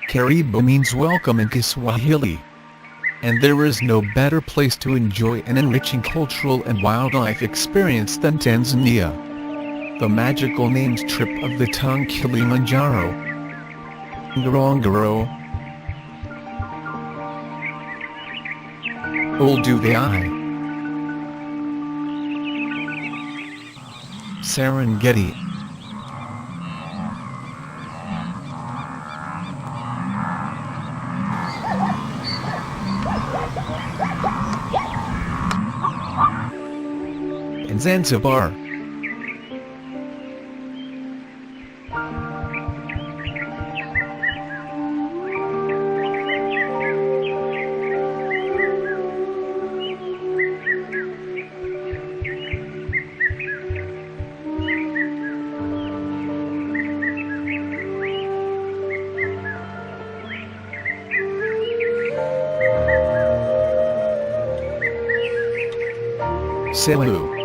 Karibu means welcome in Kiswahili. And there is no better place to enjoy an enriching cultural and wildlife experience than Tanzania. The magical named trip of the tongue Kilimanjaro, Ngorongoro, Olduvai, Serengeti, and Zanzibar. Selu.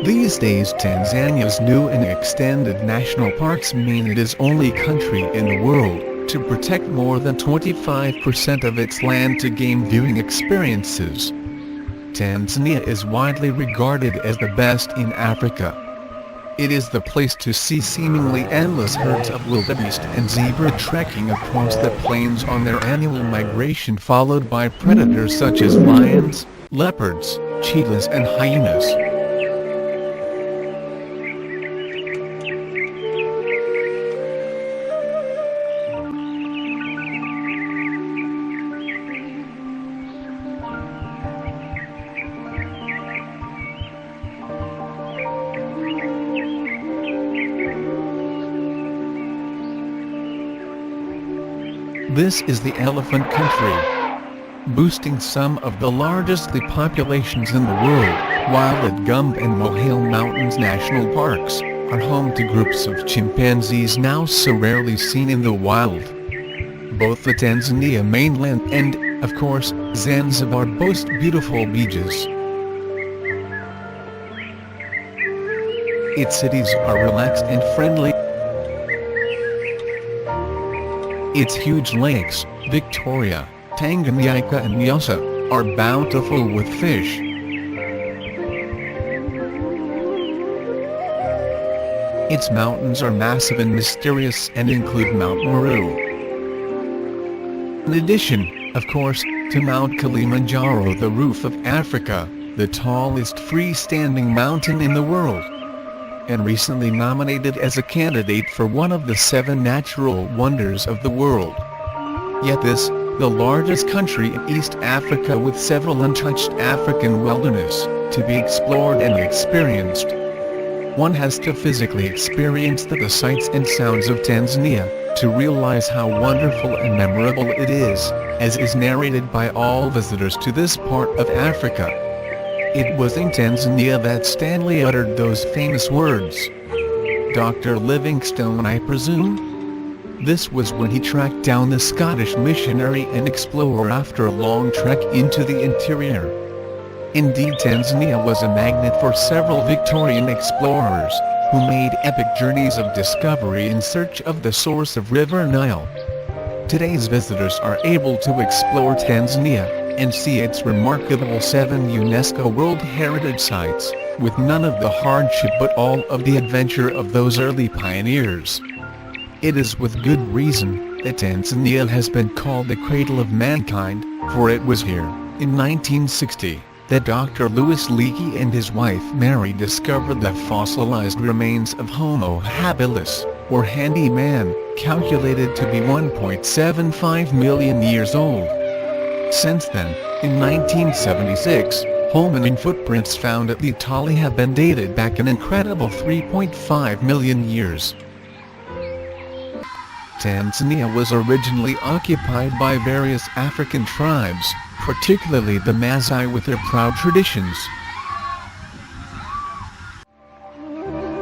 These days Tanzania's new and extended national parks mean it is only country in the world to protect more than 25% of its land to game viewing experiences. Tanzania is widely regarded as the best in Africa. It is the place to see seemingly endless herds of wildebeest and zebra trekking across the plains on their annual migration, followed by predators such as lions, leopards, cheetahs and hyenas. This is the elephant country, boasting some of the largest populations in the world, while the Gumb and Mohale Mountains National Parks are home to groups of chimpanzees now so rarely seen in the wild. Both the Tanzania mainland and, of course, Zanzibar boast beautiful beaches. Its cities are relaxed and friendly. Its huge lakes, Victoria, Tanganyika and Nyasa, are bountiful with fish. Its mountains are massive and mysterious and include Mount Meru. In addition, of course, to Mount Kilimanjaro, the roof of Africa, the tallest freestanding mountain in the world, and recently nominated as a candidate for one of the 7 natural wonders of the world. Yet this, the largest country in East Africa with several untouched African wilderness, to be explored and experienced. One has to physically experience the sights and sounds of Tanzania, to realize how wonderful and memorable it is, as is narrated by all visitors to this part of Africa. It was in Tanzania that Stanley uttered those famous words. Dr. Livingstone, I presume? This was when he tracked down the Scottish missionary and explorer after a long trek into the interior. Indeed, Tanzania was a magnet for several Victorian explorers, who made epic journeys of discovery in search of the source of River Nile. Today's visitors are able to explore Tanzania and see its remarkable 7 UNESCO World Heritage Sites, with none of the hardship but all of the adventure of those early pioneers. It is with good reason that Tanzania has been called the cradle of mankind, for it was here, in 1960, that Dr. Louis Leakey and his wife Mary discovered the fossilized remains of Homo habilis, or handy man, calculated to be 1.75 million years old. Since then, in 1976, hominin footprints found at the Italy have been dated back an incredible 3.5 million years. Tanzania was originally occupied by various African tribes, particularly the Maasai with their proud traditions.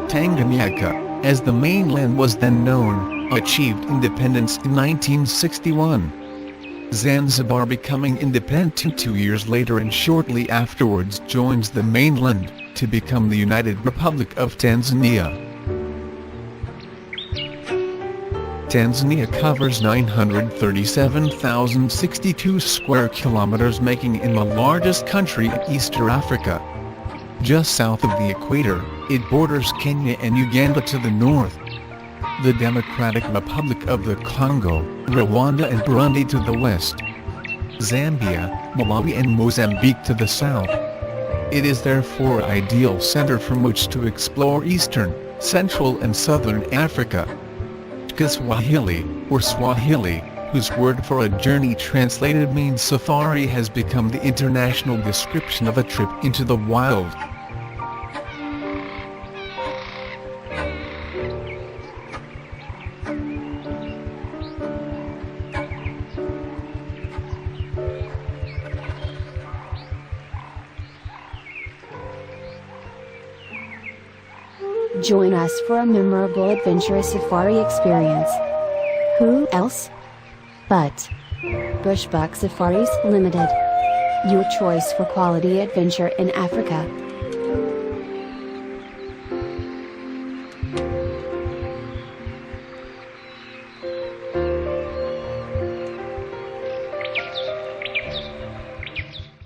Tanganyika, as the mainland was then known, achieved independence in 1961. Zanzibar becoming independent 2 years later and shortly afterwards joins the mainland. to become the United Republic of Tanzania. Tanzania covers 937,062 square kilometers, making it the largest country in Eastern Africa. Just south of the equator, it borders Kenya and Uganda to the north, the Democratic Republic of the Congo, Rwanda and Burundi to the west, Zambia, Malawi and Mozambique to the south. It is therefore an ideal center from which to explore Eastern, Central and Southern Africa. Kiswahili, or Swahili, whose word for a journey translated means safari, has become the international description of a trip into the wild. Join us for a memorable adventurous safari experience. Who else but Bushbuck Safaris Ltd. Your choice for quality adventure in Africa.